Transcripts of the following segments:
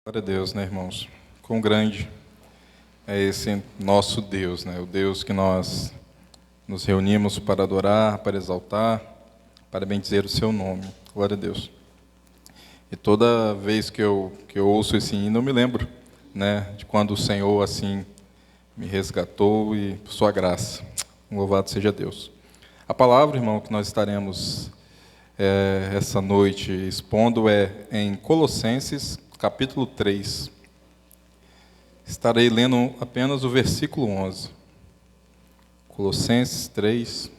Glória a Deus, né, irmãos? Quão grande é esse nosso Deus, né? O Deus que nós nos reunimos para adorar, para exaltar, para bendizer o seu nome. Glória a Deus. E toda vez que eu ouço esse hino, eu me lembro, né, de quando o Senhor, assim, me resgatou e por sua graça. Louvado seja Deus. A palavra, irmão, que nós estaremos essa noite expondo é em Colossenses, capítulo 3. Estarei lendo apenas o versículo 11. Colossenses 3,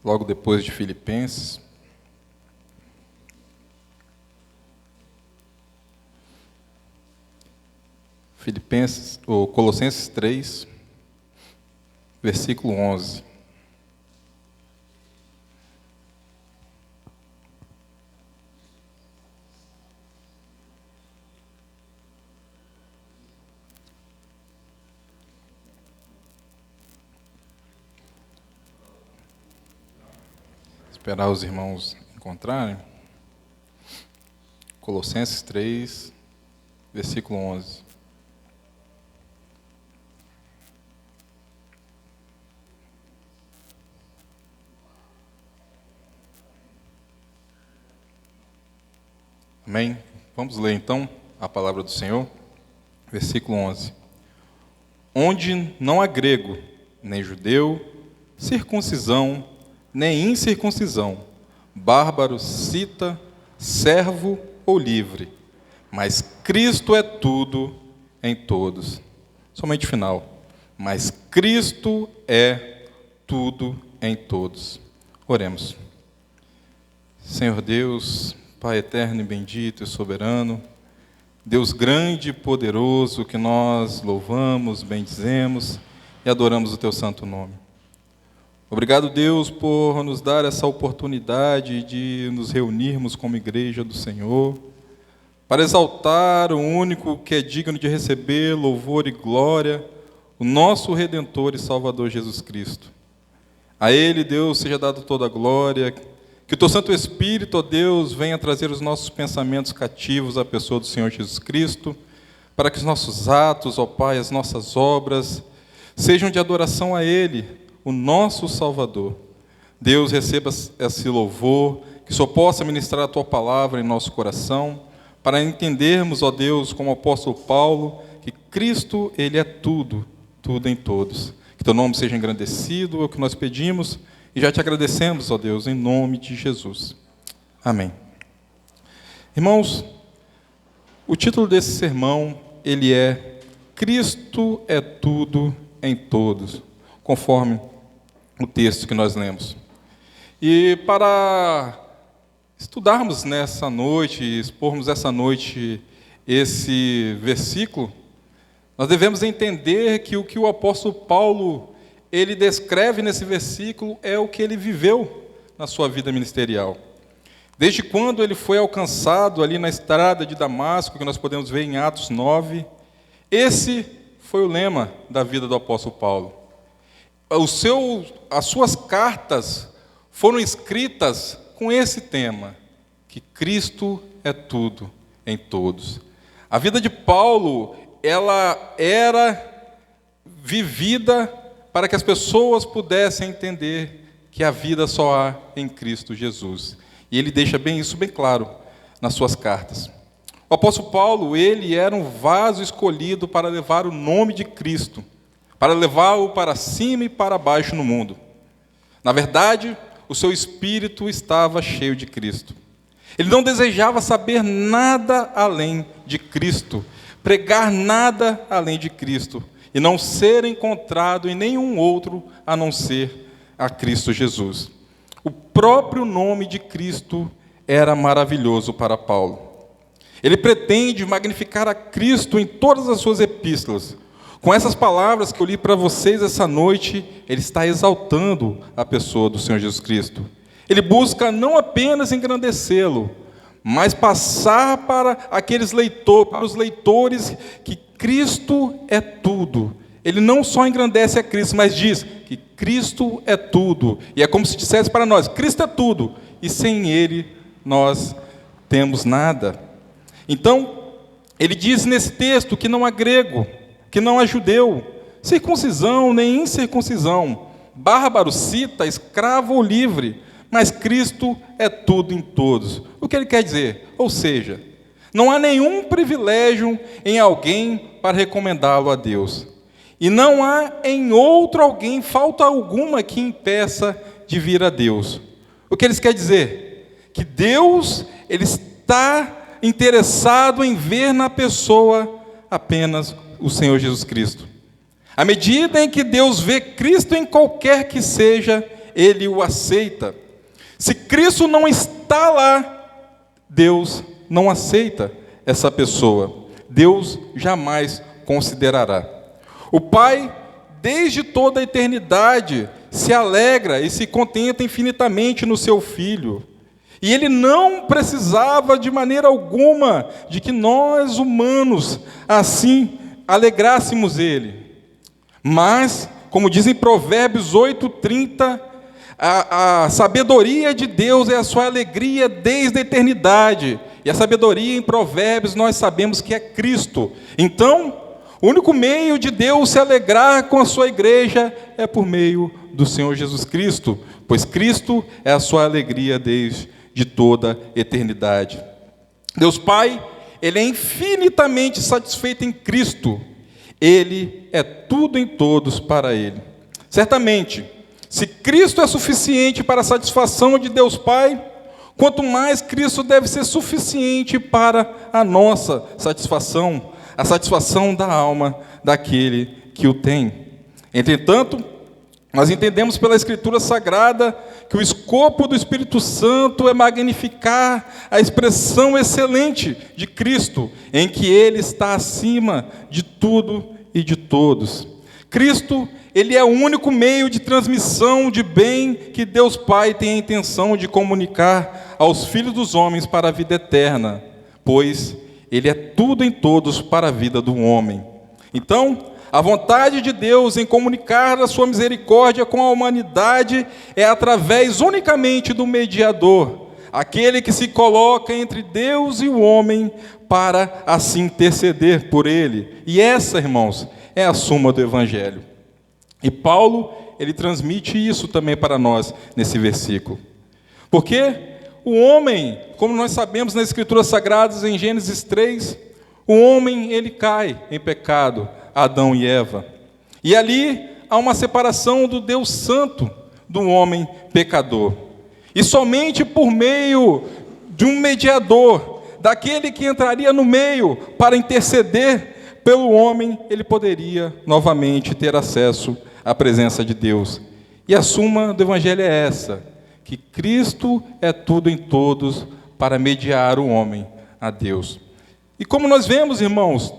logo depois de Filipenses. Colossenses 3, versículo 11. Esperar os irmãos encontrarem. Colossenses 3, versículo 11. Amém? Vamos ler então a palavra do Senhor. Versículo 11. Onde não há grego, nem judeu, circuncisão, nem incircuncisão, bárbaro, cita, servo ou livre, mas Cristo é tudo em todos. Somente final. Mas Cristo é tudo em todos. Oremos. Senhor Deus, Pai eterno e bendito e soberano, Deus grande e poderoso, que nós louvamos, bendizemos e adoramos o Teu santo nome. Obrigado, Deus, por nos dar essa oportunidade de nos reunirmos como igreja do Senhor, para exaltar o único que é digno de receber louvor e glória, o nosso Redentor e Salvador Jesus Cristo. A Ele, Deus, seja dado toda a glória, que o Teu Santo Espírito, ó Deus, venha trazer os nossos pensamentos cativos à pessoa do Senhor Jesus Cristo, para que os nossos atos, ó Pai, as nossas obras, sejam de adoração a Ele, o nosso Salvador. Deus, receba esse louvor, que só possa ministrar a Tua palavra em nosso coração, para entendermos, ó Deus, como o apóstolo Paulo, que Cristo, Ele é tudo, tudo em todos. Que Teu nome seja engrandecido, é o que nós pedimos, e já Te agradecemos, ó Deus, em nome de Jesus. Amém. Irmãos, o título desse sermão, ele é Cristo é tudo em todos, conforme o texto que nós lemos. E para estudarmos nessa noite, expormos essa noite esse versículo, nós devemos entender que o que o apóstolo Paulo ele descreve nesse versículo é o que ele viveu na sua vida ministerial. Desde quando ele foi alcançado ali na estrada de Damasco, que nós podemos ver em Atos 9, esse foi o lema da vida do apóstolo Paulo. As suas cartas foram escritas com esse tema, que Cristo é tudo em todos. A vida de Paulo, ela era vivida para que as pessoas pudessem entender que a vida só há em Cristo Jesus. E ele deixa isso bem claro nas suas cartas. O apóstolo Paulo, ele era um vaso escolhido para levar o nome de Cristo, para levá-lo para cima e para baixo no mundo. Na verdade, o seu espírito estava cheio de Cristo. Ele não desejava saber nada além de Cristo, pregar nada além de Cristo, e não ser encontrado em nenhum outro a não ser a Cristo Jesus. O próprio nome de Cristo era maravilhoso para Paulo. Ele pretende magnificar a Cristo em todas as suas epístolas. Com essas palavras que eu li para vocês essa noite, ele está exaltando a pessoa do Senhor Jesus Cristo. Ele busca não apenas engrandecê-lo, mas passar para os leitores, que Cristo é tudo. Ele não só engrandece a Cristo, mas diz que Cristo é tudo. E é como se dissesse para nós, Cristo é tudo, e sem Ele nós temos nada. Então, ele diz nesse texto que não há grego, que não há judeu, circuncisão nem incircuncisão, bárbaro, cita, escravo ou livre, mas Cristo é tudo em todos. O que ele quer dizer? Ou seja, não há nenhum privilégio em alguém para recomendá-lo a Deus. E não há em outro alguém falta alguma que impeça de vir a Deus. O que eles querem dizer? Que Deus, ele está interessado em ver na pessoa apenas o Senhor Jesus Cristo. À medida em que Deus vê Cristo em qualquer que seja, ele o aceita. Se Cristo não está lá, Deus não aceita essa pessoa. Deus jamais considerará. O Pai, desde toda a eternidade, se alegra e se contenta infinitamente no seu Filho. E ele não precisava de maneira alguma de que nós, humanos, assim alegrássemos ele. Mas, como diz em Provérbios 8:30, a sabedoria de Deus é a sua alegria desde a eternidade. E a sabedoria em Provérbios nós sabemos que é Cristo. Então, o único meio de Deus se alegrar com a sua igreja é por meio do Senhor Jesus Cristo, pois Cristo é a sua alegria desde toda a eternidade. Deus Pai, ele é infinitamente satisfeito em Cristo. Ele é tudo em todos para ele. Certamente, se Cristo é suficiente para a satisfação de Deus Pai, quanto mais Cristo deve ser suficiente para a nossa satisfação, a satisfação da alma daquele que o tem. Entretanto, nós entendemos pela Escritura Sagrada que o escopo do Espírito Santo é magnificar a expressão excelente de Cristo, em que Ele está acima de tudo e de todos. Cristo, Ele é o único meio de transmissão de bem que Deus Pai tem a intenção de comunicar aos filhos dos homens para a vida eterna, pois Ele é tudo em todos para a vida do homem. Então, a vontade de Deus em comunicar a sua misericórdia com a humanidade é através unicamente do mediador, aquele que se coloca entre Deus e o homem para assim interceder por ele. E essa, irmãos, é a suma do Evangelho. E Paulo, ele transmite isso também para nós nesse versículo. Porque o homem, como nós sabemos nas Escrituras Sagradas, em Gênesis 3, o homem, ele cai em pecado, Adão e Eva. E ali há uma separação do Deus Santo do homem pecador. E somente por meio de um mediador, daquele que entraria no meio para interceder pelo homem, ele poderia novamente ter acesso à presença de Deus. E a suma do Evangelho é essa, que Cristo é tudo em todos para mediar o homem a Deus. E como nós vemos, irmãos,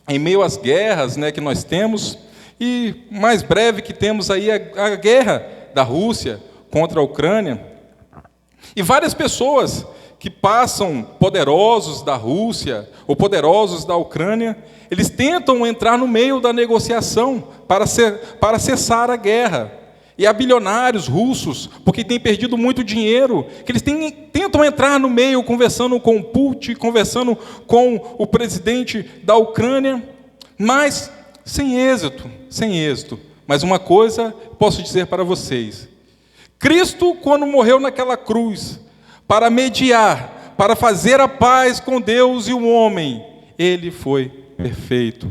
em meio às guerras, que nós temos, e mais breve que temos aí a guerra da Rússia contra a Ucrânia, e várias pessoas que passam poderosos da Rússia ou poderosos da Ucrânia, eles tentam entrar no meio da negociação para cessar a guerra. E há bilionários russos, porque têm perdido muito dinheiro, que eles tentam entrar no meio, conversando com o Putin, conversando com o presidente da Ucrânia, mas sem êxito. Mas uma coisa posso dizer para vocês: Cristo, quando morreu naquela cruz, para mediar, para fazer a paz com Deus e o homem, ele foi perfeito.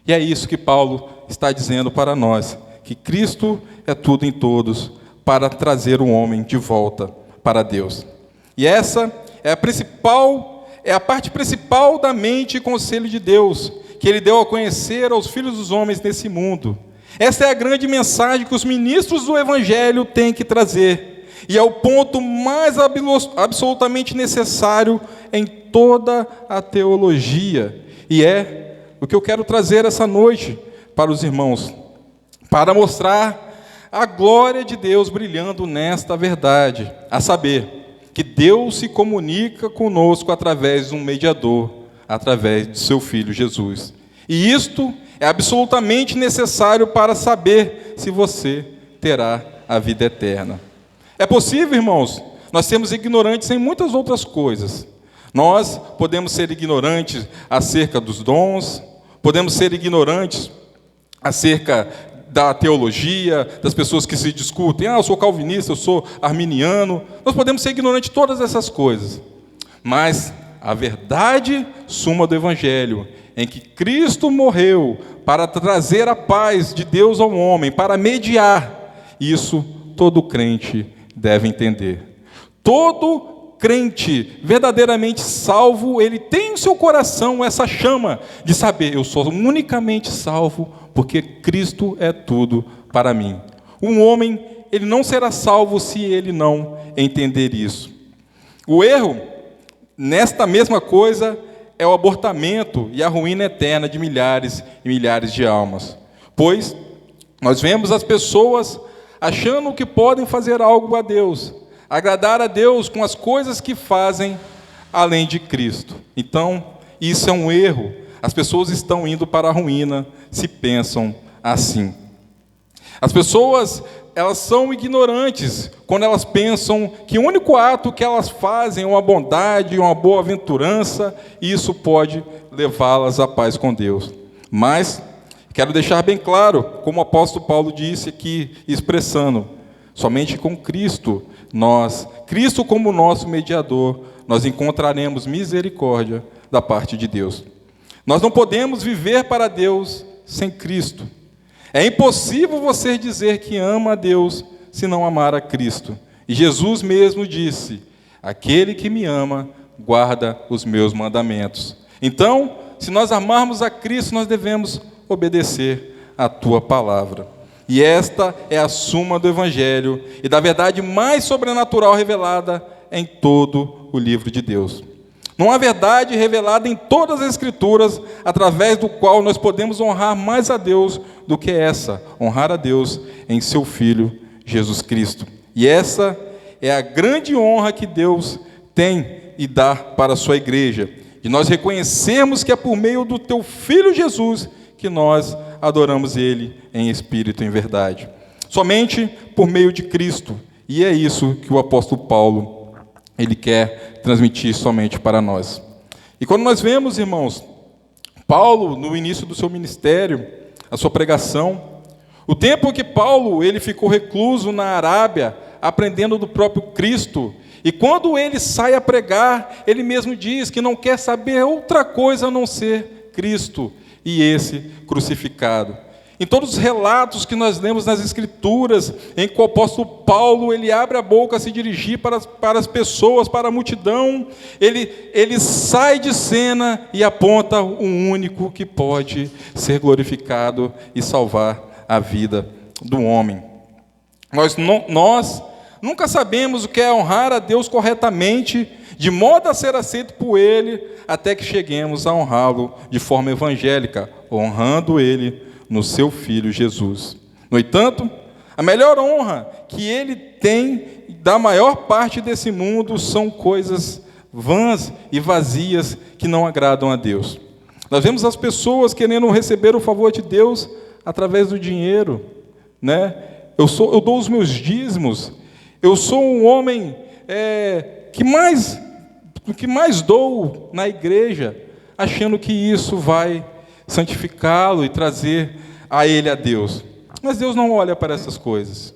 E é isso que Paulo está dizendo para nós, que Cristo é tudo em todos para trazer o homem de volta para Deus. E essa é a parte principal da mente e conselho de Deus, que Ele deu a conhecer aos filhos dos homens nesse mundo. Essa é a grande mensagem que os ministros do Evangelho têm que trazer, e é o ponto mais absolutamente necessário em toda a teologia, e é o que eu quero trazer essa noite para os irmãos, para mostrar a glória de Deus brilhando nesta verdade, a saber, que Deus se comunica conosco através de um mediador, através de seu Filho Jesus. E isto é absolutamente necessário para saber se você terá a vida eterna. É possível, irmãos, nós sermos ignorantes em muitas outras coisas. Nós podemos ser ignorantes acerca dos dons, podemos ser ignorantes acerca da teologia, das pessoas que se discutem. Eu sou calvinista, eu sou arminiano. Nós podemos ser ignorantes de todas essas coisas. Mas a verdade suma do Evangelho, em que Cristo morreu para trazer a paz de Deus ao homem, para mediar, isso todo crente deve entender. Todo crente verdadeiramente salvo, ele tem em seu coração essa chama de saber: eu sou unicamente salvo porque Cristo é tudo para mim. Um homem, ele não será salvo se ele não entender isso. O erro nesta mesma coisa é o abortamento e a ruína eterna de milhares e milhares de almas. Pois nós vemos as pessoas achando que podem fazer algo a Deus, agradar a Deus com as coisas que fazem além de Cristo. Então, isso é um erro. As pessoas estão indo para a ruína se pensam assim. As pessoas, elas são ignorantes quando elas pensam que o único ato que elas fazem é uma bondade, uma boa-aventurança, e isso pode levá-las à paz com Deus. Mas quero deixar bem claro, como o apóstolo Paulo disse aqui, expressando: somente com Cristo, Cristo como nosso mediador, nós encontraremos misericórdia da parte de Deus. Nós não podemos viver para Deus sem Cristo. É impossível você dizer que ama a Deus se não amar a Cristo. E Jesus mesmo disse: aquele que me ama, guarda os meus mandamentos. Então, se nós amarmos a Cristo, nós devemos obedecer a tua palavra. E esta é a suma do Evangelho e da verdade mais sobrenatural revelada em todo o livro de Deus. Não há verdade revelada em todas as Escrituras, através do qual nós podemos honrar mais a Deus do que essa, honrar a Deus em seu Filho, Jesus Cristo. E essa é a grande honra que Deus tem e dá para a sua igreja, de nós reconhecermos que é por meio do teu Filho Jesus que nós adoramos Ele em espírito e em verdade. Somente por meio de Cristo. E é isso que o apóstolo Paulo, ele quer transmitir somente para nós. E quando nós vemos, irmãos, Paulo, no início do seu ministério, a sua pregação, o tempo que Paulo ele ficou recluso na Arábia, aprendendo do próprio Cristo, e quando ele sai a pregar, ele mesmo diz que não quer saber outra coisa a não ser Cristo e esse crucificado. Em todos os relatos que nós lemos nas Escrituras, em que o apóstolo Paulo ele abre a boca a se dirigir para as pessoas, para a multidão, ele sai de cena e aponta um único que pode ser glorificado e salvar a vida do homem. Nós nunca sabemos o que é honrar a Deus corretamente, de modo a ser aceito por Ele, até que cheguemos a honrá-lo de forma evangélica, honrando Ele no seu Filho Jesus. No entanto, a melhor honra que Ele tem da maior parte desse mundo são coisas vãs e vazias que não agradam a Deus. Nós vemos as pessoas querendo receber o favor de Deus através do dinheiro, né? Eu dou os meus dízimos, eu sou um homem que mais dou na igreja, achando que isso vai santificá-lo e trazer a ele a Deus. Mas Deus não olha para essas coisas.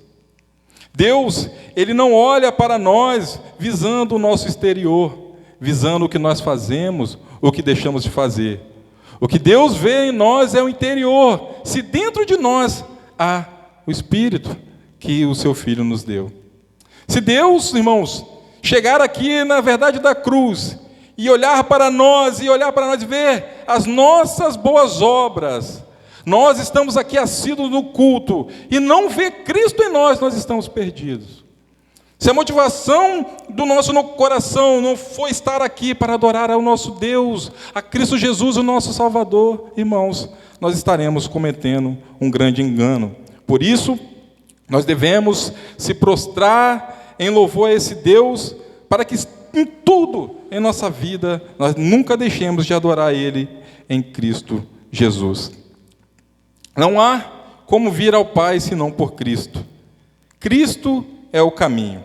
Deus, Ele não olha para nós visando o nosso exterior, visando o que nós fazemos, o que deixamos de fazer. O que Deus vê em nós é o interior, se dentro de nós há o Espírito que o seu Filho nos deu. Se Deus, irmãos, chegar aqui na verdade da cruz e olhar para nós e ver as nossas boas obras, nós estamos aqui assíduos no culto e não ver Cristo em nós estamos perdidos. Se a motivação do nosso coração não for estar aqui para adorar ao nosso Deus, a Cristo Jesus, o nosso Salvador, irmãos, nós estaremos cometendo um grande engano. Por isso, nós devemos se prostrar em louvor a esse Deus, para que em tudo em nossa vida nós nunca deixemos de adorar Ele em Cristo Jesus. Não há como vir ao Pai senão por Cristo. Cristo é o caminho.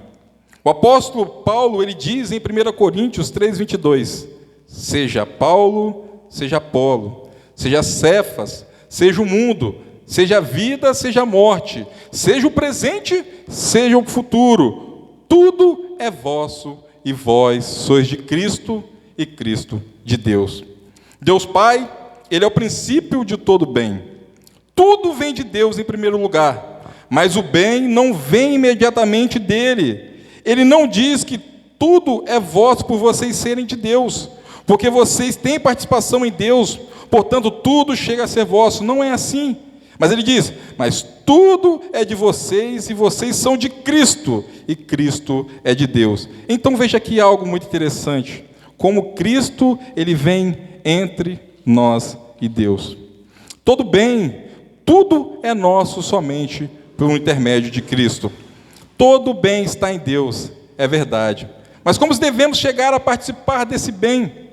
O apóstolo Paulo, ele diz em 1 Coríntios 3:22, seja Paulo, seja Apolo, seja Cefas, seja o mundo, seja a vida, seja a morte, seja o presente, seja o futuro, tudo é vosso e vós sois de Cristo e Cristo de Deus. Deus Pai, Ele é o princípio de todo bem. Tudo vem de Deus em primeiro lugar, mas o bem não vem imediatamente dele. Ele não diz que tudo é vosso por vocês serem de Deus, porque vocês têm participação em Deus, portanto tudo chega a ser vosso. Não é assim. Mas ele diz, mas tudo é de vocês e vocês são de Cristo e Cristo é de Deus. Então veja aqui algo muito interessante, como Cristo, ele vem entre nós e Deus. Todo bem, tudo é nosso somente por intermédio de Cristo. Todo bem está em Deus, é verdade. Mas como devemos chegar a participar desse bem?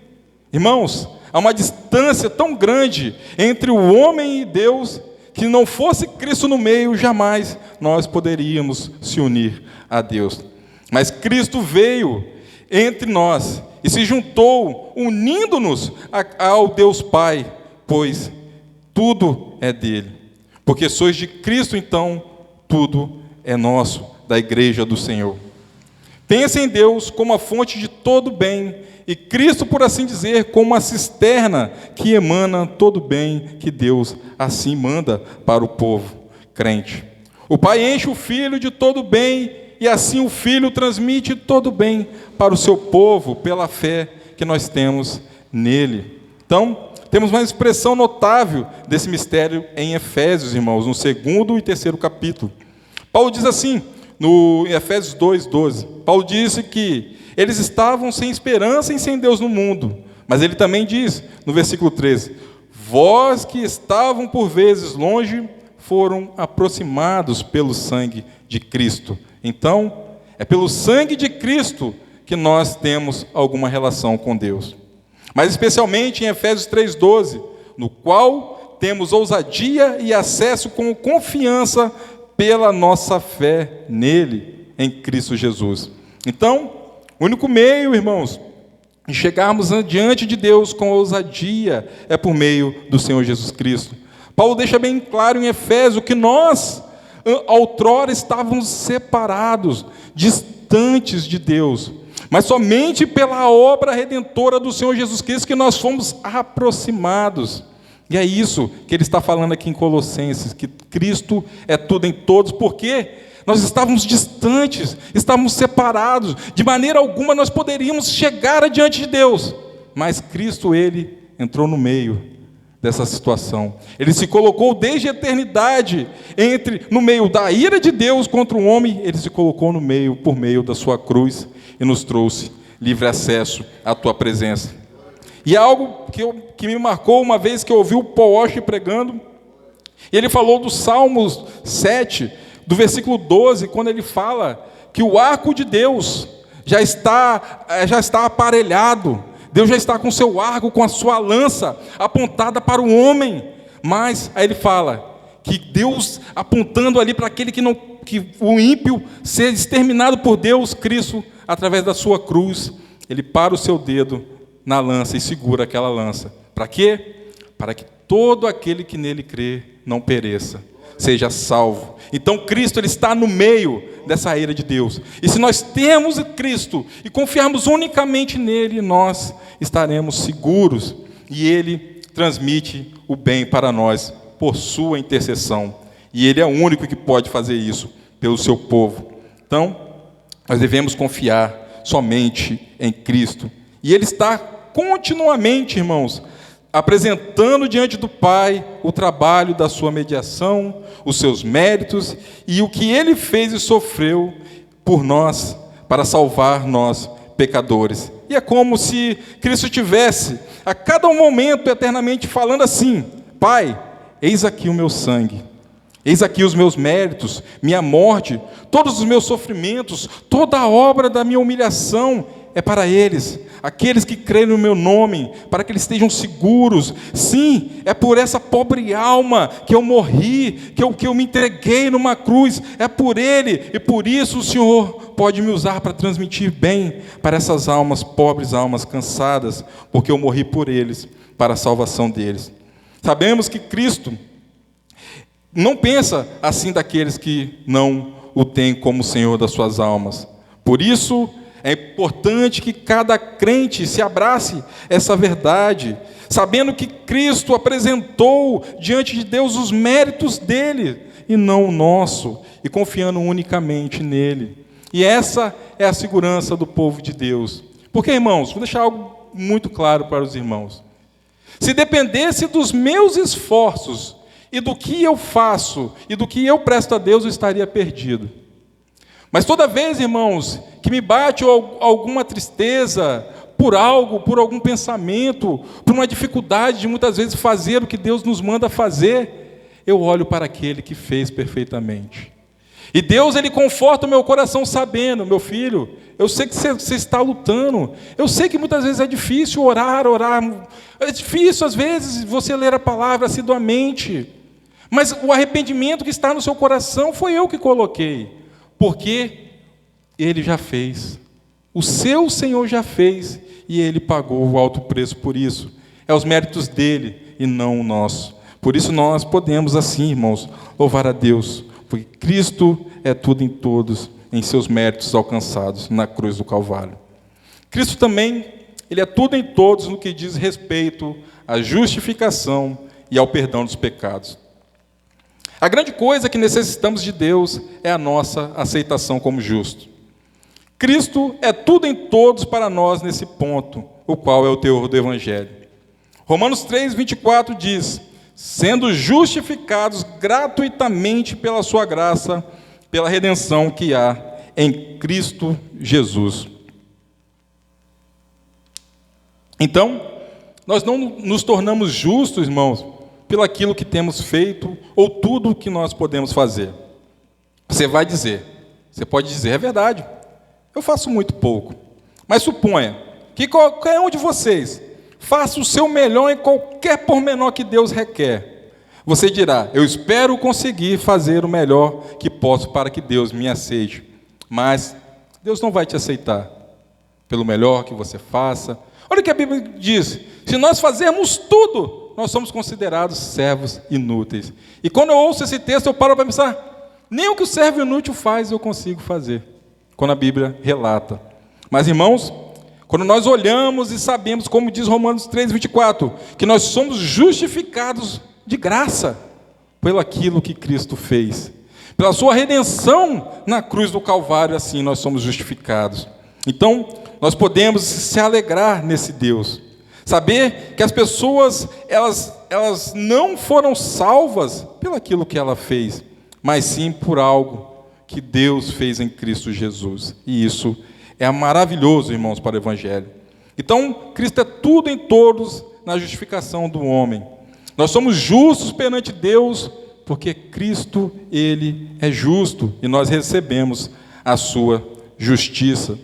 Irmãos, há uma distância tão grande entre o homem e Deus, que não fosse Cristo no meio, jamais nós poderíamos se unir a Deus. Mas Cristo veio entre nós e se juntou, unindo-nos ao Deus Pai, pois tudo é dele. Porque sois de Cristo, então, tudo é nosso, da igreja do Senhor. Pense em Deus como a fonte de todo bem, e Cristo, por assim dizer, como uma cisterna que emana todo bem que Deus assim manda para o povo crente. O Pai enche o Filho de todo bem, e assim o Filho transmite todo bem para o seu povo, pela fé que nós temos nele. Então, temos uma expressão notável desse mistério em Efésios, irmãos, no 2º e 3º capítulo. Paulo diz assim, em Efésios 2:12, Paulo disse que eles estavam sem esperança e sem Deus no mundo. Mas ele também diz, no versículo 13, vós que estavam por vezes longe, foram aproximados pelo sangue de Cristo. Então, é pelo sangue de Cristo que nós temos alguma relação com Deus. Mas especialmente em Efésios 3:12, no qual temos ousadia e acesso com confiança pela nossa fé nele, em Cristo Jesus. Então, o único meio, irmãos, de chegarmos diante de Deus com ousadia é por meio do Senhor Jesus Cristo. Paulo deixa bem claro em Efésios que nós, outrora, estávamos separados, distantes de Deus, mas somente pela obra redentora do Senhor Jesus Cristo que nós fomos aproximados. E é isso que ele está falando aqui em Colossenses, que Cristo é tudo em todos, porque nós estávamos distantes, estávamos separados, de maneira alguma nós poderíamos chegar adiante de Deus, mas Cristo, ele entrou no meio dessa situação. Ele se colocou desde a eternidade, no meio da ira de Deus contra o homem, ele se colocou no meio, por meio da sua cruz, e nos trouxe livre acesso à tua presença. E algo que me marcou uma vez que eu ouvi o Paul Washer pregando, e ele falou do Salmos 7, do versículo 12, quando ele fala que o arco de Deus já está aparelhado, Deus já está com o seu arco, com a sua lança apontada para o homem, mas aí ele fala que Deus apontando ali para aquele que o ímpio seja exterminado por Deus, Cristo, através da sua cruz, ele para o seu dedo na lança e segura aquela lança. Para quê? Para que todo aquele que nele crê não pereça, seja salvo. Então Cristo, ele está no meio dessa ira de Deus. E se nós temos Cristo e confiarmos unicamente nele, nós estaremos seguros. E ele transmite o bem para nós por sua intercessão. E ele é o único que pode fazer isso pelo seu povo. Então, nós devemos confiar somente em Cristo. E ele está continuamente, irmãos, apresentando diante do Pai o trabalho da sua mediação, os seus méritos e o que ele fez e sofreu por nós, para salvar nós, pecadores. E é como se Cristo tivesse, a cada momento, eternamente falando assim: Pai, eis aqui o meu sangue, eis aqui os meus méritos, minha morte, todos os meus sofrimentos, toda a obra da minha humilhação, é para eles, aqueles que creem no meu nome, para que eles estejam seguros. Sim, é por essa pobre alma que eu morri, que eu me entreguei numa cruz, é por ele, e por isso o Senhor pode me usar para transmitir bem para essas almas pobres, almas cansadas, porque eu morri por eles, para a salvação deles. Sabemos que Cristo não pensa assim daqueles que não o têm como Senhor das suas almas. Por isso, é importante que cada crente se abrace essa verdade, sabendo que Cristo apresentou diante de Deus os méritos dele e não o nosso, e confiando unicamente nele. E essa é a segurança do povo de Deus. Porque, irmãos, vou deixar algo muito claro para os irmãos. Se dependesse dos meus esforços e do que eu faço e do que eu presto a Deus, eu estaria perdido. Mas toda vez, irmãos, que me bate alguma tristeza por algo, por algum pensamento, por uma dificuldade de muitas vezes fazer o que Deus nos manda fazer, eu olho para aquele que fez perfeitamente. E Deus, Ele conforta o meu coração sabendo, meu filho, eu sei que você está lutando, eu sei que muitas vezes é difícil orar, é difícil às vezes você ler a palavra assiduamente, mas o arrependimento que está no seu coração foi eu que coloquei. Porque Ele já fez, o seu Senhor já fez, e Ele pagou o alto preço por isso. É os méritos dEle e não o nosso. Por isso nós podemos assim, irmãos, louvar a Deus, porque Cristo é tudo em todos, em seus méritos alcançados na cruz do Calvário. Cristo também, Ele é tudo em todos no que diz respeito à justificação e ao perdão dos pecados. A grande coisa que necessitamos de Deus é a nossa aceitação como justo. Cristo é tudo em todos para nós nesse ponto, o qual é o teor do Evangelho. Romanos 3:24 diz: sendo justificados gratuitamente pela sua graça, pela redenção que há em Cristo Jesus. Então, nós não nos tornamos justos, irmãos, pelo aquilo que temos feito ou tudo o que nós podemos fazer. Você pode dizer, é verdade, eu faço muito pouco. Mas suponha que qualquer um de vocês faça o seu melhor em qualquer pormenor que Deus requer. Você dirá, eu espero conseguir fazer o melhor que posso para que Deus me aceite. Mas Deus não vai te aceitar pelo melhor que você faça. Olha o que a Bíblia diz, se nós fazermos tudo, nós somos considerados servos inúteis. E quando eu ouço esse texto, eu paro para pensar, nem o que o servo inútil faz eu consigo fazer, quando a Bíblia relata. Mas, irmãos, quando nós olhamos e sabemos, como diz Romanos 3:24, que nós somos justificados de graça pelo aquilo que Cristo fez, pela sua redenção na cruz do Calvário, assim nós somos justificados. Então, nós podemos se alegrar nesse Deus. Saber que as pessoas, elas não foram salvas pelo aquilo que ela fez, mas sim por algo que Deus fez em Cristo Jesus. E isso é maravilhoso, irmãos, para o Evangelho. Então, Cristo é tudo em todos na justificação do homem. Nós somos justos perante Deus, porque Cristo, Ele é justo, e nós recebemos a sua justiça.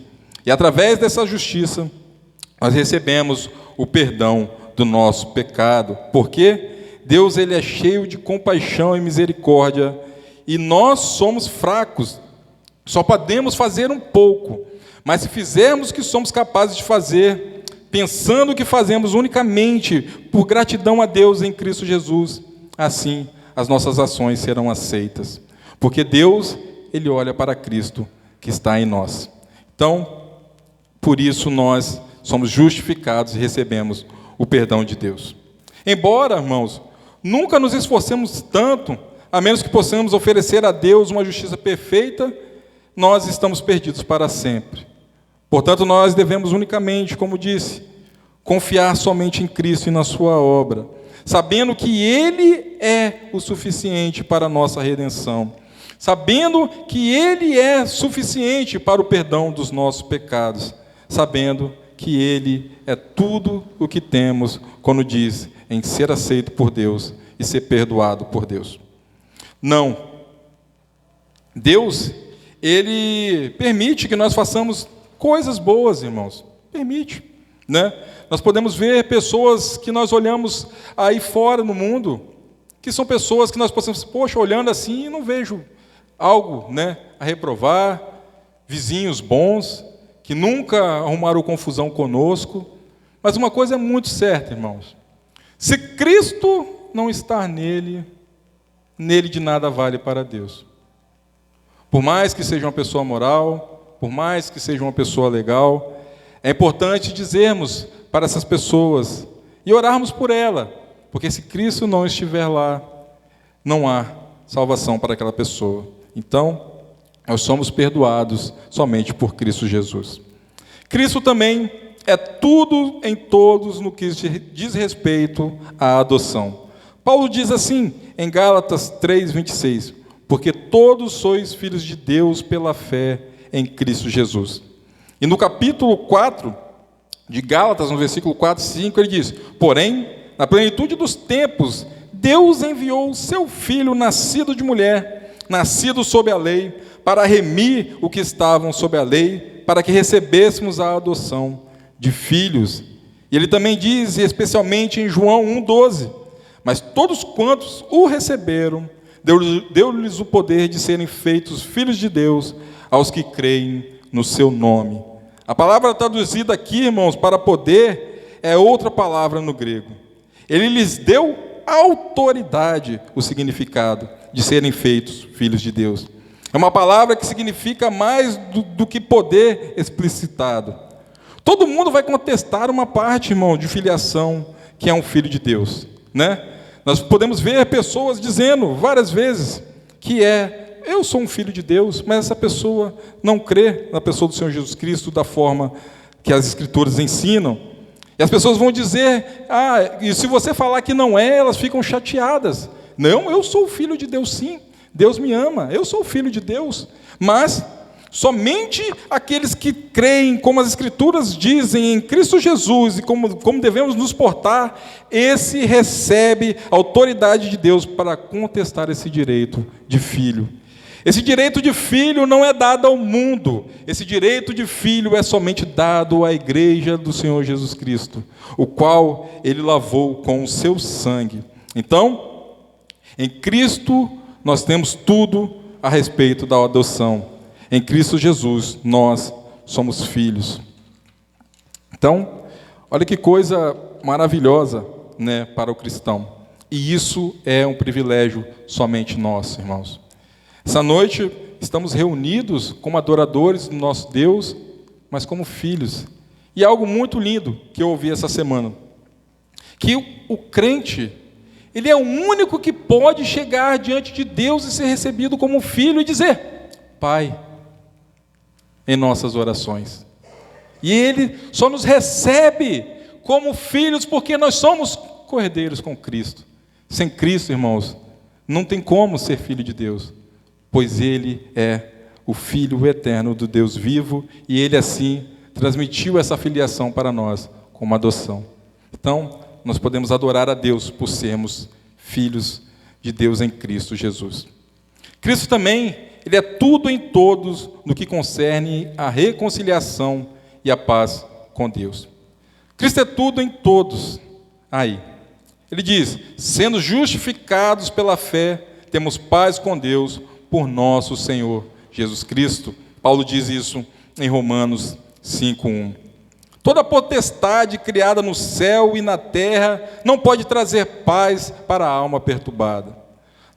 E através dessa justiça, nós recebemos o perdão do nosso pecado, porque Deus, Ele é cheio de compaixão e misericórdia, e nós somos fracos, só podemos fazer um pouco, mas se fizermos o que somos capazes de fazer, pensando que fazemos unicamente por gratidão a Deus em Cristo Jesus, assim as nossas ações serão aceitas, porque Deus, Ele olha para Cristo que está em nós. Então, por isso nós somos justificados e recebemos o perdão de Deus. Embora, irmãos, nunca nos esforcemos tanto, a menos que possamos oferecer a Deus uma justiça perfeita, nós estamos perdidos para sempre. Portanto, nós devemos unicamente, como disse, confiar somente em Cristo e na sua obra, sabendo que Ele é o suficiente para a nossa redenção, sabendo que Ele é suficiente para o perdão dos nossos pecados, sabendo que Ele é tudo o que temos quando diz em ser aceito por Deus e ser perdoado por Deus. Não. Deus, Ele permite que nós façamos coisas boas, irmãos. Permite, né? Nós podemos ver pessoas que nós olhamos aí fora no mundo, que são pessoas que nós possamos, poxa, olhando assim, não vejo algo, né, a reprovar, vizinhos bons, que nunca arrumaram confusão conosco. Mas uma coisa é muito certa, irmãos. Se Cristo não estar nele de nada vale para Deus. Por mais que seja uma pessoa moral, por mais que seja uma pessoa legal, é importante dizermos para essas pessoas e orarmos por ela, porque se Cristo não estiver lá, não há salvação para aquela pessoa. Então, nós somos perdoados somente por Cristo Jesus. Cristo também é tudo em todos no que diz respeito à adoção. Paulo diz assim, em Gálatas 3:26, porque todos sois filhos de Deus pela fé em Cristo Jesus. E no capítulo 4 de Gálatas, no versículo 4 e 5, ele diz, porém, na plenitude dos tempos, Deus enviou o seu Filho, nascido de mulher, nascido sob a lei, para remir o que estavam sob a lei, para que recebêssemos a adoção de filhos. E ele também diz, especialmente em João 1:12, mas todos quantos o receberam, deu-lhes o poder de serem feitos filhos de Deus, aos que creem no seu nome. A palavra traduzida aqui, irmãos, para poder, é outra palavra no grego. Ele lhes deu autoridade, o significado de serem feitos filhos de Deus. É uma palavra que significa mais do que poder explicitado. Todo mundo vai contestar uma parte, irmão, de filiação, que é um filho de Deus, né? Nós podemos ver pessoas dizendo várias vezes que eu sou um filho de Deus, mas essa pessoa não crê na pessoa do Senhor Jesus Cristo da forma que as Escrituras ensinam. E as pessoas vão dizer, e se você falar que não é, elas ficam chateadas. Não, eu sou o filho de Deus sim, Deus me ama, eu sou o filho de Deus. Mas somente aqueles que creem, como as Escrituras dizem, em Cristo Jesus, e como devemos nos portar, esse recebe a autoridade de Deus para contestar esse direito de filho. Esse direito de filho não é dado ao mundo, esse direito de filho é somente dado à igreja do Senhor Jesus Cristo, o qual ele lavou com o seu sangue. Então, em Cristo nós temos tudo a respeito da adoção. Em Cristo Jesus, nós somos filhos. Então, olha que coisa maravilhosa, né, para o cristão. E isso é um privilégio somente nosso, irmãos. Essa noite, estamos reunidos como adoradores do nosso Deus, mas como filhos. E é algo muito lindo que eu ouvi essa semana. Que o crente, ele é o único que pode chegar diante de Deus e ser recebido como filho e dizer, Pai, em nossas orações. E Ele só nos recebe como filhos porque nós somos cordeiros com Cristo. Sem Cristo, irmãos, não tem como ser filho de Deus, pois Ele é o Filho eterno do Deus vivo e Ele assim transmitiu essa filiação para nós como adoção. Então, nós podemos adorar a Deus por sermos filhos de Deus em Cristo Jesus. Cristo também, Ele é tudo em todos no que concerne a reconciliação e a paz com Deus. Cristo é tudo em todos. Aí, Ele diz, sendo justificados pela fé, temos paz com Deus por nosso Senhor Jesus Cristo. Paulo diz isso em Romanos 5:1. Toda potestade criada no céu e na terra não pode trazer paz para a alma perturbada.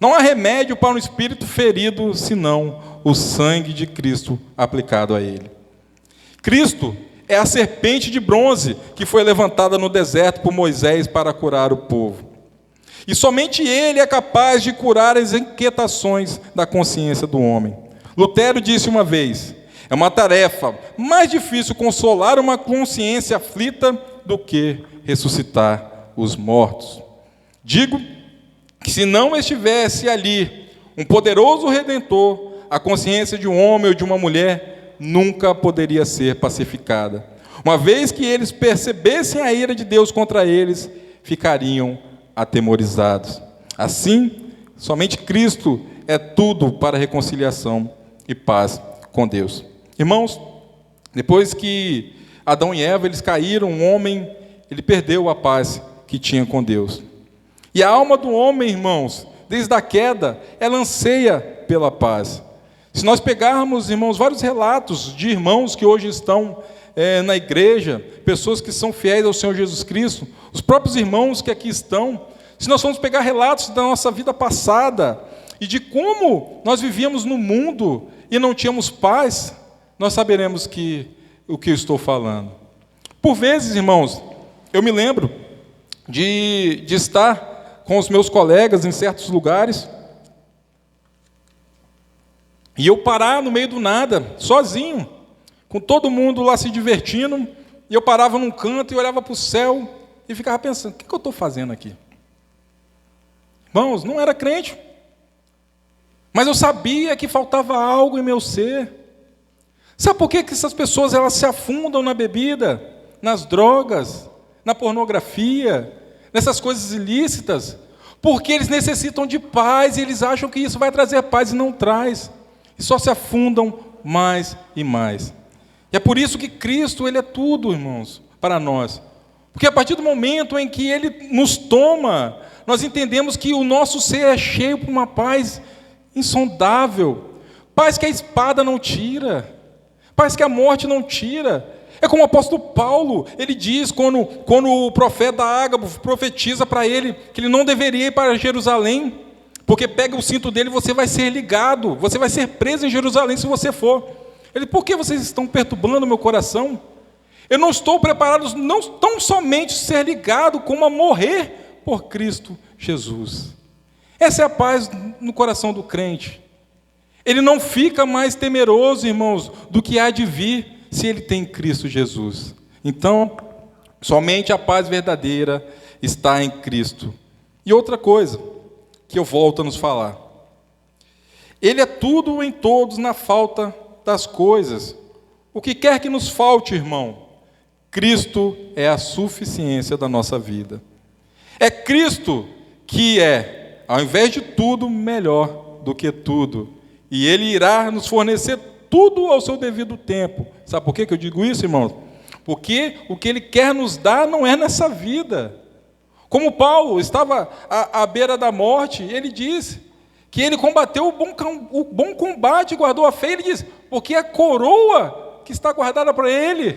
Não há remédio para um espírito ferido, senão o sangue de Cristo aplicado a ele. Cristo é a serpente de bronze que foi levantada no deserto por Moisés para curar o povo. E somente Ele é capaz de curar as inquietações da consciência do homem. Lutero disse uma vez, é uma tarefa mais difícil consolar uma consciência aflita do que ressuscitar os mortos. Digo que se não estivesse ali um poderoso Redentor, a consciência de um homem ou de uma mulher nunca poderia ser pacificada. Uma vez que eles percebessem a ira de Deus contra eles, ficariam atemorizados. Assim, somente Cristo é tudo para reconciliação e paz com Deus. Irmãos, Depois que Adão e Eva eles caíram, o homem ele perdeu a paz que tinha com Deus. E a alma do homem, irmãos, desde a queda, ela anseia pela paz. Se nós pegarmos, irmãos, vários relatos de irmãos que hoje estão na igreja, pessoas que são fiéis ao Senhor Jesus Cristo, os próprios irmãos que aqui estão, se nós formos pegar relatos da nossa vida passada e de como nós vivíamos no mundo e não tínhamos paz, nós saberemos o que eu estou falando. Por vezes, irmãos, eu me lembro de estar com os meus colegas em certos lugares e eu parar no meio do nada, sozinho, com todo mundo lá se divertindo, e eu parava num canto e olhava para o céu e ficava pensando, o que eu estou fazendo aqui? Irmãos, não era crente, mas eu sabia que faltava algo em meu ser. Sabe por que essas pessoas elas se afundam na bebida, nas drogas, na pornografia, nessas coisas ilícitas? Porque eles necessitam de paz e eles acham que isso vai trazer paz e não traz. E só se afundam mais e mais. E é por isso que Cristo, Ele é tudo, irmãos, para nós. Porque a partir do momento em que Ele nos toma, nós entendemos que o nosso ser é cheio por uma paz insondável. Paz que a espada não tira. Paz que a morte não tira. É como o apóstolo Paulo, ele diz, quando o profeta Ágabo profetiza para ele, que ele não deveria ir para Jerusalém, porque pega o cinto dele e você vai ser ligado, você vai ser preso em Jerusalém se você for. Ele, por que vocês estão perturbando o meu coração? Eu não estou preparado, não tão somente ser ligado, como a morrer por Cristo Jesus. Essa é a paz no coração do crente. Ele não fica mais temeroso, irmãos, do que há de vir, se ele tem Cristo Jesus. Então, somente a paz verdadeira está em Cristo. E outra coisa, que eu volto a nos falar. Ele é tudo em todos na falta das coisas. O que quer que nos falte, irmão, Cristo é a suficiência da nossa vida. É Cristo que é, ao invés de tudo, melhor do que tudo. E Ele irá nos fornecer tudo ao seu devido tempo. Sabe por que eu digo isso, irmãos? Porque o que Ele quer nos dar não é nessa vida. Como Paulo estava à beira da morte, ele disse que ele combateu o bom combate, guardou a fé, ele diz, porque a coroa que está guardada para ele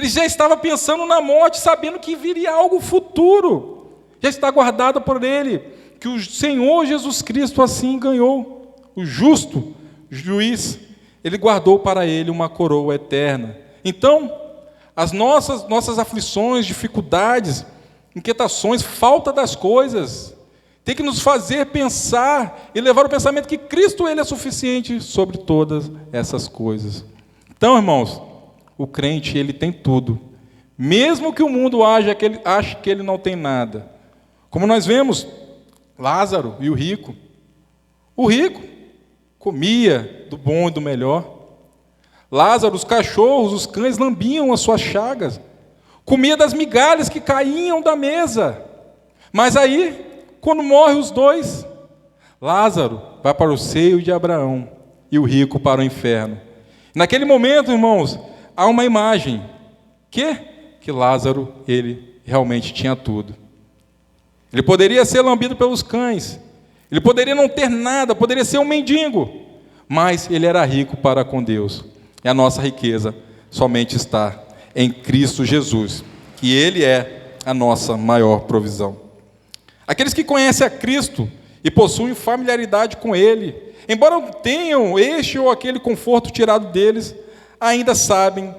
já estava pensando na morte, sabendo que viria algo futuro, já está guardada por ele, que o Senhor Jesus Cristo assim ganhou, o justo juiz, ele guardou para ele uma coroa eterna. Então, as nossas aflições, dificuldades, inquietações, falta das coisas, tem que nos fazer pensar e levar o pensamento que Cristo ele é suficiente sobre todas essas coisas. Então, irmãos, o crente ele tem tudo, mesmo que o mundo ache que ele não tem nada. Como nós vemos Lázaro e o rico. O rico comia do bom e do melhor. Lázaro, os cachorros, os cães lambiam as suas chagas. Comia das migalhas que caíam da mesa. Mas aí, quando morrem os dois, Lázaro vai para o seio de Abraão e o rico para o inferno. Naquele momento, irmãos, há uma imagem que Lázaro, ele realmente tinha tudo. Ele poderia ser lambido pelos cães, ele poderia não ter nada, poderia ser um mendigo, mas ele era rico para com Deus. E a nossa riqueza somente está em Cristo Jesus, que Ele é a nossa maior provisão. Aqueles que conhecem a Cristo e possuem familiaridade com Ele, embora tenham este ou aquele conforto tirado deles, ainda sabem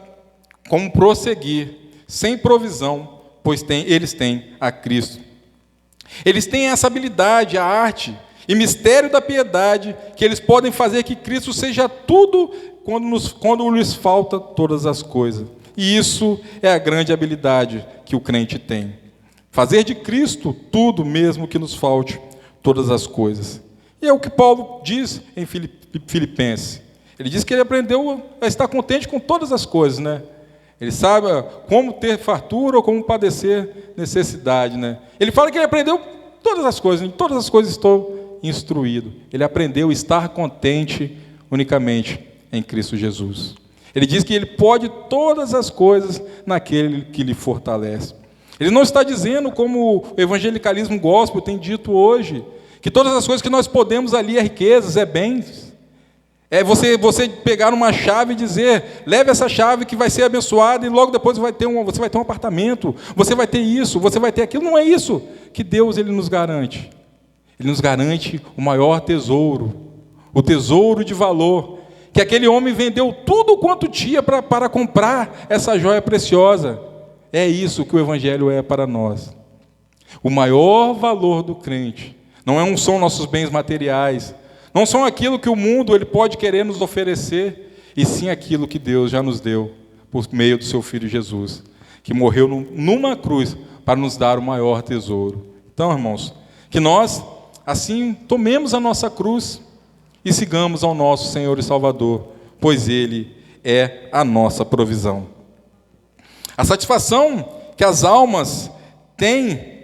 como prosseguir sem provisão, pois eles têm a Cristo. Eles têm essa habilidade, a arte e mistério da piedade, que eles podem fazer que Cristo seja tudo quando lhes falta todas as coisas. E isso é a grande habilidade que o crente tem. Fazer de Cristo tudo, mesmo que nos falte todas as coisas. E é o que Paulo diz em Filipenses. Ele diz que ele aprendeu a estar contente com todas as coisas, né? Ele sabe como ter fartura ou como padecer necessidade, né? Ele fala que ele aprendeu todas as coisas, em todas as coisas estou instruído. Ele aprendeu a estar contente unicamente em Cristo Jesus. Ele diz que ele pode todas as coisas naquele que lhe fortalece. Ele não está dizendo, como o evangelicalismo gospel tem dito hoje, que todas as coisas que nós podemos ali é riquezas, é bens. É você pegar uma chave e dizer, leve essa chave que vai ser abençoada e logo depois você vai ter um apartamento, você vai ter isso, você vai ter aquilo. Não é isso que Deus ele nos garante. Ele nos garante o maior tesouro, o tesouro de valor, que aquele homem vendeu tudo quanto tinha para comprar essa joia preciosa. É isso que o Evangelho é para nós. O maior valor do crente não são nossos bens materiais, não são aquilo que o mundo ele pode querer nos oferecer, e sim aquilo que Deus já nos deu por meio do seu Filho Jesus, que morreu numa cruz para nos dar o maior tesouro. Então, irmãos, que nós, assim, tomemos a nossa cruz e sigamos ao nosso Senhor e Salvador, pois Ele é a nossa provisão. A satisfação que as almas têm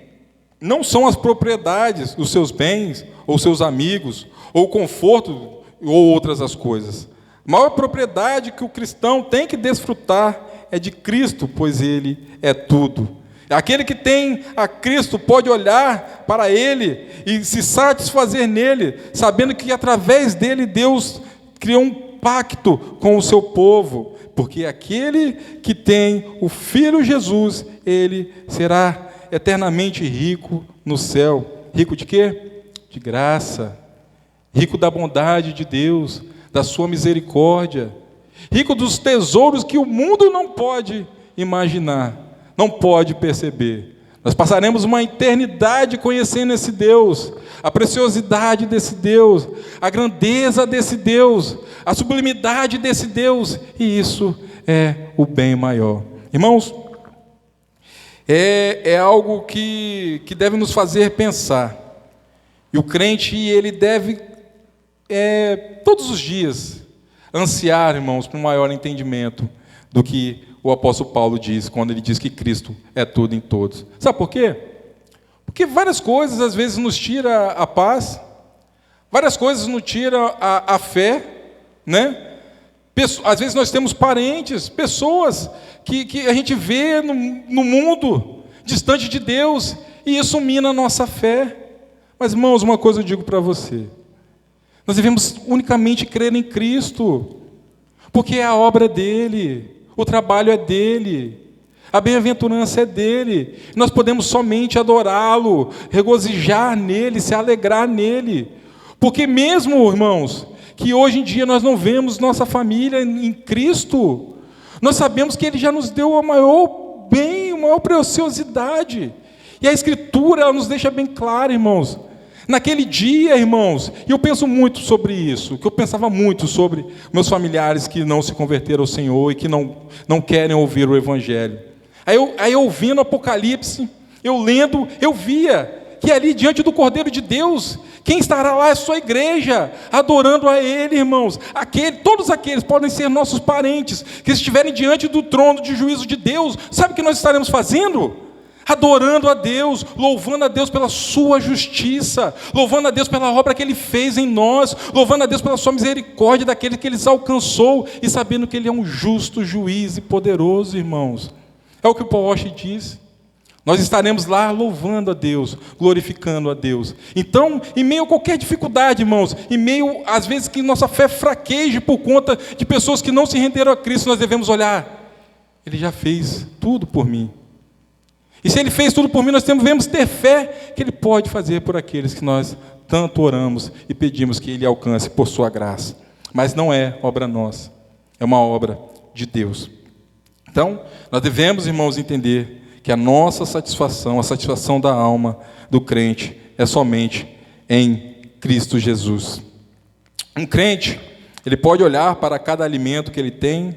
não são as propriedades, os seus bens, ou seus amigos, ou o conforto, ou outras as coisas. A maior propriedade que o cristão tem que desfrutar é de Cristo, pois Ele é tudo. Aquele que tem a Cristo pode olhar para Ele e se satisfazer nele, sabendo que através dele Deus criou um pacto com o seu povo, porque aquele que tem o Filho Jesus, ele será eternamente rico no céu. Rico de quê? De graça. Rico da bondade de Deus, da sua misericórdia. Rico dos tesouros que o mundo não pode imaginar, não pode perceber. Nós passaremos uma eternidade conhecendo esse Deus, a preciosidade desse Deus, a grandeza desse Deus, a sublimidade desse Deus, e isso é o bem maior. Irmãos, é algo que deve nos fazer pensar. E o crente, ele deve, todos os dias, ansiar, irmãos, por um maior entendimento do que o apóstolo Paulo diz, quando ele diz que Cristo é tudo em todos. Sabe por quê? Porque várias coisas, às vezes, nos tira a paz, várias coisas nos tiram a fé, né? Às vezes nós temos parentes, pessoas que a gente vê no mundo, distante de Deus, e isso mina a nossa fé. Mas, irmãos, uma coisa eu digo para você, nós devemos unicamente crer em Cristo, porque a obra é dele, o trabalho é dele, a bem-aventurança é dele, nós podemos somente adorá-lo, regozijar nele, se alegrar nele, porque mesmo, irmãos, que hoje em dia nós não vemos nossa família em Cristo, nós sabemos que Ele já nos deu o maior bem, a maior preciosidade, e a Escritura ela nos deixa bem claro, irmãos, naquele dia, irmãos, e eu penso muito sobre isso, que eu pensava muito sobre meus familiares que não se converteram ao Senhor e que não querem ouvir o Evangelho. Aí eu ouvindo Apocalipse, eu lendo, eu via que ali diante do Cordeiro de Deus, quem estará lá é a sua igreja, adorando a Ele, irmãos. Todos aqueles podem ser nossos parentes, que estiverem diante do trono de juízo de Deus. Sabe o que nós estaremos fazendo? Adorando a Deus, louvando a Deus pela sua justiça, louvando a Deus pela obra que Ele fez em nós, louvando a Deus pela sua misericórdia daquele que Ele alcançou, e sabendo que Ele é um justo juiz e poderoso, irmãos. É o que o Paul Washer diz. Nós estaremos lá louvando a Deus, glorificando a Deus. Então, em meio a qualquer dificuldade, irmãos, em meio, às vezes, que nossa fé fraqueje por conta de pessoas que não se renderam a Cristo, nós devemos olhar, Ele já fez tudo por mim. E se Ele fez tudo por mim, nós devemos ter fé que Ele pode fazer por aqueles que nós tanto oramos e pedimos que Ele alcance por sua graça. Mas não é obra nossa, é uma obra de Deus. Então, nós devemos, irmãos, entender que a nossa satisfação, a satisfação da alma do crente é somente em Cristo Jesus. Um crente, ele pode olhar para cada alimento que ele tem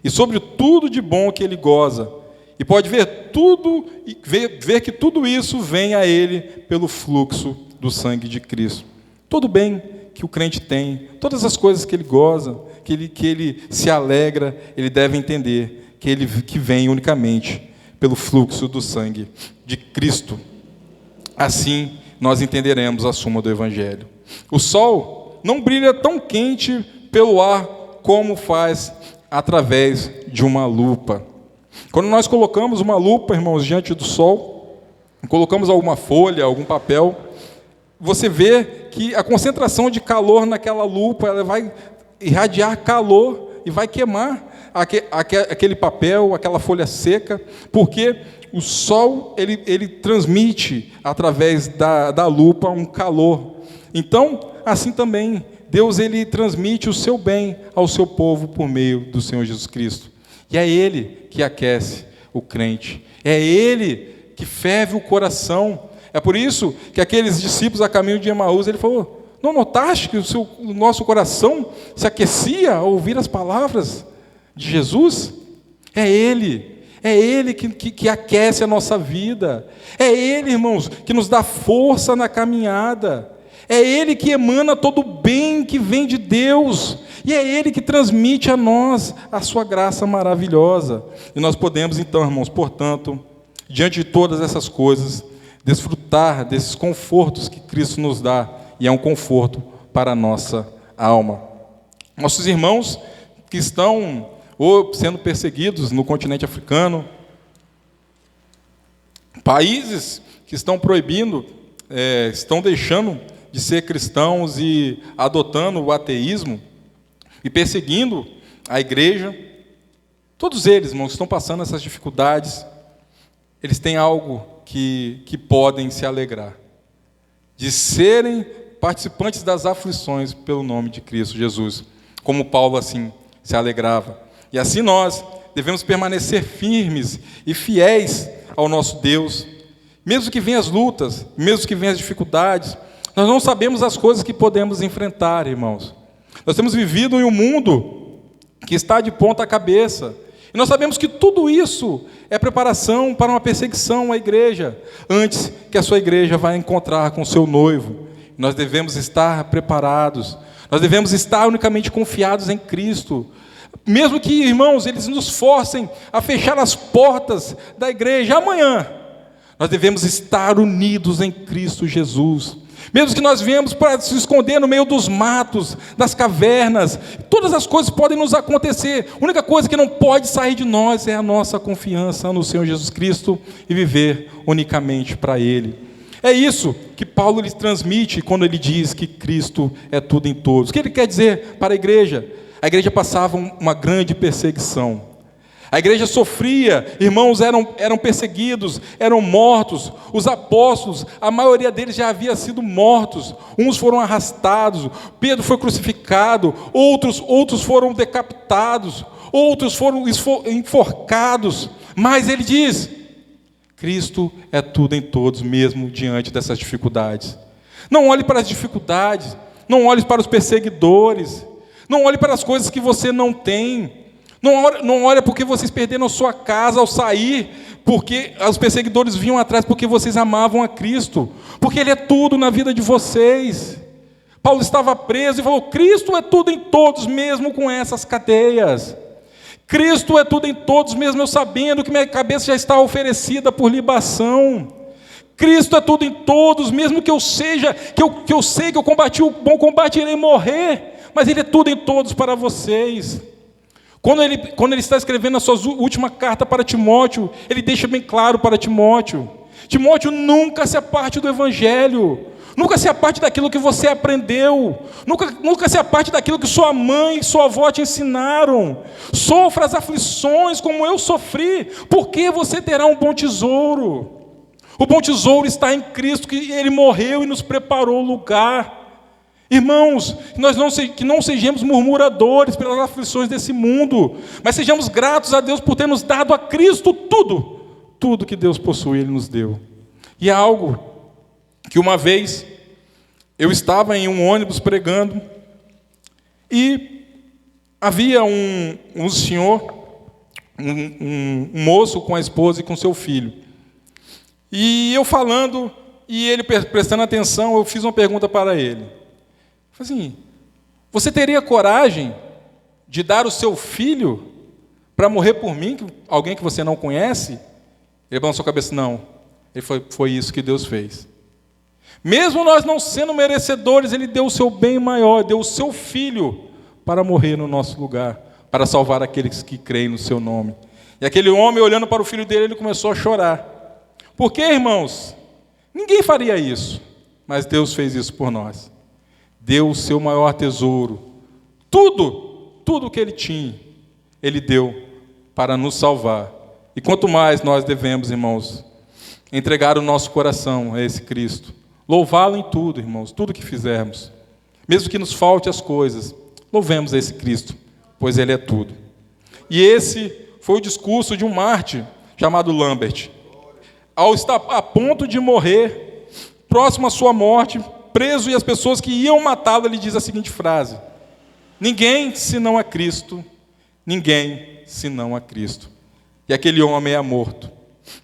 e sobre tudo de bom que ele goza, e pode ver que tudo isso vem a ele pelo fluxo do sangue de Cristo. Todo bem que o crente tem, todas as coisas que ele goza, que ele se alegra, ele deve entender que vem unicamente pelo fluxo do sangue de Cristo. Assim, nós entenderemos a suma do Evangelho. O sol não brilha tão quente pelo ar como faz através de uma lupa. Quando nós colocamos uma lupa, irmãos, diante do sol, colocamos alguma folha, algum papel, você vê que a concentração de calor naquela lupa, ela vai irradiar calor e vai queimar aquele papel, aquela folha seca, porque o sol ele transmite através da lupa um calor. Então, assim também, Deus ele transmite o seu bem ao seu povo por meio do Senhor Jesus Cristo. E é Ele que aquece o crente, é Ele que ferve o coração. É por isso que aqueles discípulos a caminho de Emaús, ele falou: não notaste que o nosso coração se aquecia ao ouvir as palavras de Jesus? É Ele que aquece a nossa vida. É Ele, irmãos, que nos dá força na caminhada. É Ele que emana todo o bem que vem de Deus. E é Ele que transmite a nós a sua graça maravilhosa. E nós podemos, então, irmãos, portanto, diante de todas essas coisas, desfrutar desses confortos que Cristo nos dá. E é um conforto para a nossa alma. Nossos irmãos que estão sendo perseguidos no continente africano, países que estão proibindo, estão deixando de ser cristãos e adotando o ateísmo e perseguindo a igreja, todos eles, irmãos, estão passando essas dificuldades, eles têm algo que podem se alegrar, de serem participantes das aflições pelo nome de Cristo Jesus, como Paulo assim se alegrava. E assim nós devemos permanecer firmes e fiéis ao nosso Deus, mesmo que venham as lutas, mesmo que venham as dificuldades. Nós não sabemos as coisas que podemos enfrentar, irmãos. Nós temos vivido em um mundo que está de ponta cabeça. E nós sabemos que tudo isso é preparação para uma perseguição à igreja, antes que a sua igreja vá encontrar com o seu noivo. Nós devemos estar preparados. Nós devemos estar unicamente confiados em Cristo. Mesmo que, irmãos, eles nos forcem a fechar as portas da igreja amanhã, nós devemos estar unidos em Cristo Jesus. Mesmo que nós viemos para se esconder no meio dos matos, das cavernas, todas as coisas podem nos acontecer. A única coisa que não pode sair de nós é a nossa confiança no Senhor Jesus Cristo e viver unicamente para Ele. É isso que Paulo lhes transmite quando ele diz que Cristo é tudo em todos. O que ele quer dizer para a igreja? A igreja passava uma grande perseguição. A igreja sofria, irmãos eram perseguidos, eram mortos. Os apóstolos, a maioria deles já havia sido mortos. Uns foram arrastados, Pedro foi crucificado, outros foram decapitados, outros foram enforcados. Mas ele diz: Cristo é tudo em todos, mesmo diante dessas dificuldades. Não olhe para as dificuldades, não olhe para os perseguidores, não olhe para as coisas que você não tem. Não olha porque vocês perderam a sua casa ao sair, porque os perseguidores vinham atrás porque vocês amavam a Cristo, porque Ele é tudo na vida de vocês. Paulo estava preso e falou: Cristo é tudo em todos, mesmo com essas cadeias. Cristo é tudo em todos, mesmo eu sabendo que minha cabeça já está oferecida por libação. Cristo é tudo em todos, mesmo que eu sei que eu combati o bom combate e irei morrer, mas Ele é tudo em todos para vocês. Quando ele está escrevendo a sua última carta para Timóteo, ele deixa bem claro para Timóteo: Timóteo, nunca se aparte do Evangelho, nunca se aparte daquilo que você aprendeu, nunca se aparte daquilo que sua mãe e sua avó te ensinaram. Sofra as aflições como eu sofri, porque você terá um bom tesouro. O bom tesouro está em Cristo, que Ele morreu e nos preparou o lugar. Irmãos, que não sejamos murmuradores pelas aflições desse mundo, mas sejamos gratos a Deus por ter nos dado a Cristo tudo que Deus possui, Ele nos deu. E é algo que uma vez eu estava em um ônibus pregando e havia um senhor, um moço com a esposa e com seu filho. E eu falando e ele prestando atenção, eu fiz uma pergunta para ele. Assim, você teria coragem de dar o seu filho para morrer por mim, alguém que você não conhece? Ele balançou a cabeça: não. Ele foi isso que Deus fez. Mesmo nós não sendo merecedores, Ele deu o seu bem maior, deu o seu filho para morrer no nosso lugar, para salvar aqueles que creem no seu nome. E aquele homem, olhando para o filho dele, ele começou a chorar. Por quê, irmãos? Ninguém faria isso, mas Deus fez isso por nós. Deu o seu maior tesouro. Tudo o que ele tinha, ele deu para nos salvar. E quanto mais nós devemos, irmãos, entregar o nosso coração a esse Cristo. Louvá-lo em tudo, irmãos, tudo que fizermos. Mesmo que nos falte as coisas, louvemos a esse Cristo, pois ele é tudo. E esse foi o discurso de um mártir chamado Lambert. Ao estar a ponto de morrer, próximo à sua morte, preso, e as pessoas que iam matá-lo, ele diz a seguinte frase: ninguém senão a Cristo, ninguém senão a Cristo. E aquele homem é morto.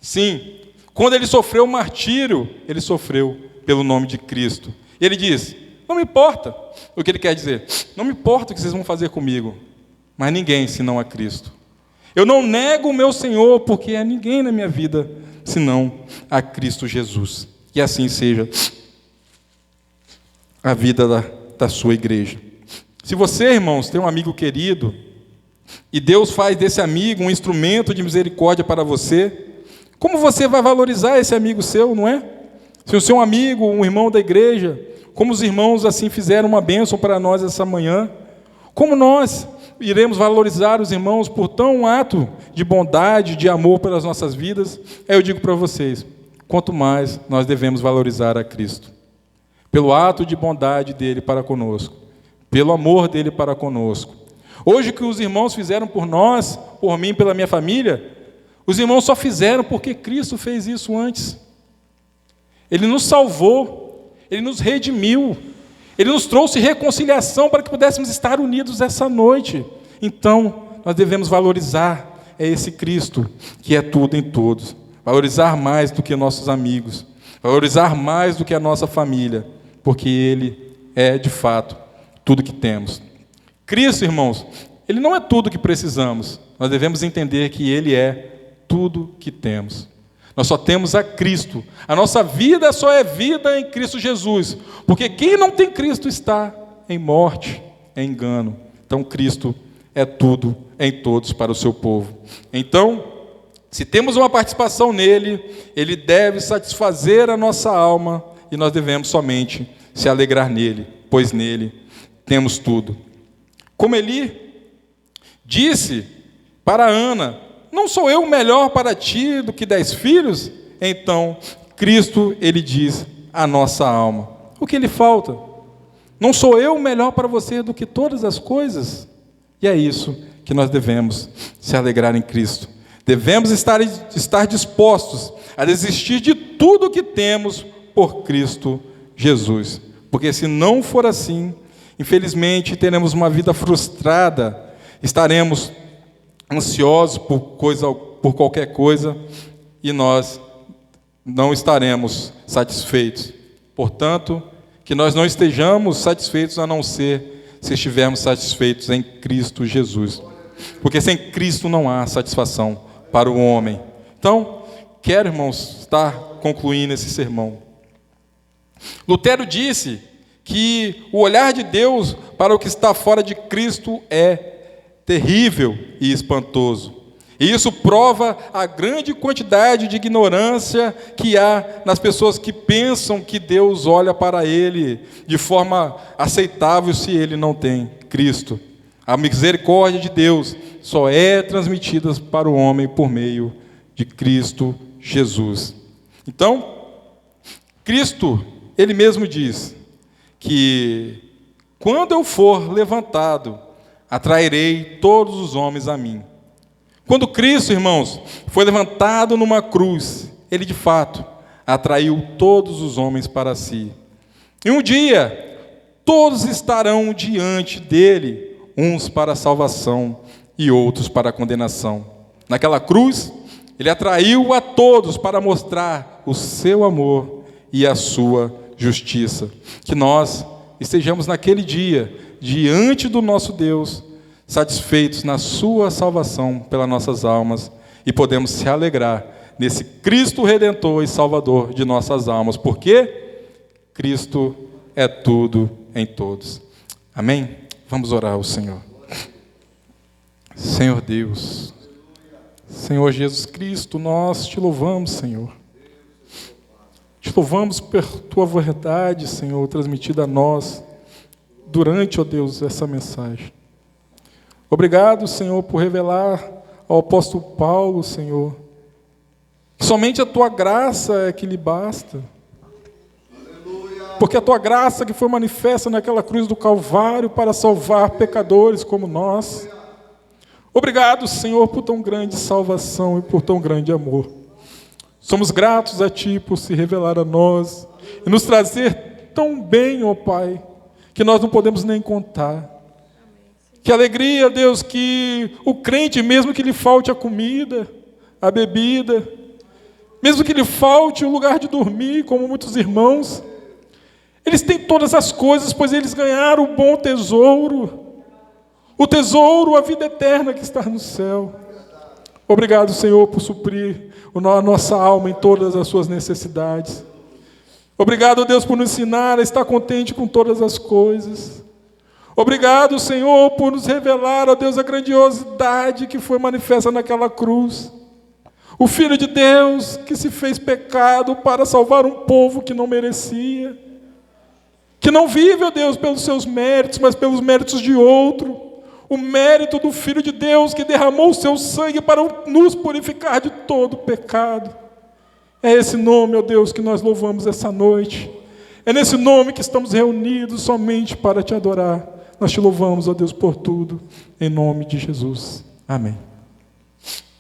Sim, quando ele sofreu o martírio, ele sofreu pelo nome de Cristo. E ele diz: não me importa o que ele quer dizer, não me importa o que vocês vão fazer comigo, mas ninguém senão a Cristo. Eu não nego o meu Senhor, porque é ninguém na minha vida senão a Cristo Jesus. Que assim seja a vida da sua igreja. Se você, irmãos, tem um amigo querido, e Deus faz desse amigo um instrumento de misericórdia para você, como você vai valorizar esse amigo seu, não é? Se o seu amigo, um irmão da igreja, como os irmãos assim fizeram uma bênção para nós essa manhã, como nós iremos valorizar os irmãos por tão um ato de bondade, de amor pelas nossas vidas? Eu digo para vocês, quanto mais nós devemos valorizar a Cristo, pelo ato de bondade dele para conosco, pelo amor dele para conosco. Hoje, o que os irmãos fizeram por nós, por mim, pela minha família, os irmãos só fizeram porque Cristo fez isso antes. Ele nos salvou, ele nos redimiu, ele nos trouxe reconciliação para que pudéssemos estar unidos essa noite. Então, nós devemos valorizar esse Cristo, que é tudo em todos. Valorizar mais do que nossos amigos, valorizar mais do que a nossa família, porque ele é, de fato, tudo que temos. Cristo, irmãos, ele não é tudo que precisamos. Nós devemos entender que ele é tudo que temos. Nós só temos a Cristo. A nossa vida só é vida em Cristo Jesus. Porque quem não tem Cristo está em morte, em engano. Então, Cristo é tudo em todos para o seu povo. Então, se temos uma participação nele, ele deve satisfazer a nossa alma e nós devemos somente se alegrar nele, pois nele temos tudo. Como Eli disse para Ana: não sou eu melhor para ti do que 10 filhos? Então, Cristo, ele diz à nossa alma: o que lhe falta? Não sou eu melhor para você do que todas as coisas? E é isso que nós devemos se alegrar em Cristo. Devemos estar dispostos a desistir de tudo que temos por Cristo Jesus. Porque se não for assim, infelizmente teremos uma vida frustrada, estaremos ansiosos por qualquer coisa e nós não estaremos satisfeitos. Portanto, que nós não estejamos satisfeitos a não ser se estivermos satisfeitos em Cristo Jesus. Porque sem Cristo não há satisfação para o homem. Então, quero, irmãos, estar concluindo esse sermão. Lutero disse que o olhar de Deus para o que está fora de Cristo é terrível e espantoso. E isso prova a grande quantidade de ignorância que há nas pessoas que pensam que Deus olha para ele de forma aceitável se ele não tem Cristo. A misericórdia de Deus só é transmitida para o homem por meio de Cristo Jesus. Então, Cristo, ele mesmo diz que quando eu for levantado, atrairei todos os homens a mim. Quando Cristo, irmãos, foi levantado numa cruz, ele de fato atraiu todos os homens para si. E um dia, todos estarão diante dele, uns para a salvação e outros para a condenação. Naquela cruz, ele atraiu a todos para mostrar o seu amor e a sua justiça. Que nós estejamos naquele dia, diante do nosso Deus, satisfeitos na sua salvação pelas nossas almas e podemos se alegrar nesse Cristo Redentor e Salvador de nossas almas, porque Cristo é tudo em todos. Amém? Vamos orar ao Senhor. Senhor Deus, Senhor Jesus Cristo, nós te louvamos, Senhor. Te louvamos por tua verdade, Senhor, transmitida a nós durante, ó Deus, essa mensagem. Obrigado, Senhor, por revelar ao apóstolo Paulo, Senhor, que somente a tua graça é que lhe basta. Porque a tua graça que foi manifesta naquela cruz do Calvário para salvar pecadores como nós. Obrigado, Senhor, por tão grande salvação e por tão grande amor. Somos gratos a Ti por se revelar a nós e nos trazer tão bem, ó Pai, que nós não podemos nem contar. Que alegria, Deus, que o crente, mesmo que lhe falte a comida, a bebida, mesmo que lhe falte o lugar de dormir, como muitos irmãos, eles têm todas as coisas, pois eles ganharam o bom tesouro. O tesouro, a vida eterna que está no céu. Obrigado, Senhor, por suprir a nossa alma em todas as suas necessidades. Obrigado, Deus, por nos ensinar a estar contente com todas as coisas. Obrigado, Senhor, por nos revelar, ó Deus, a grandiosidade que foi manifesta naquela cruz. O Filho de Deus que se fez pecado para salvar um povo que não merecia. Que não vive, ó Deus, pelos seus méritos, mas pelos méritos de outro. O mérito do Filho de Deus que derramou o seu sangue para nos purificar de todo pecado. É esse nome, ó Deus, que nós louvamos essa noite. É nesse nome que estamos reunidos somente para te adorar. Nós te louvamos, ó Deus, por tudo, em nome de Jesus. Amém.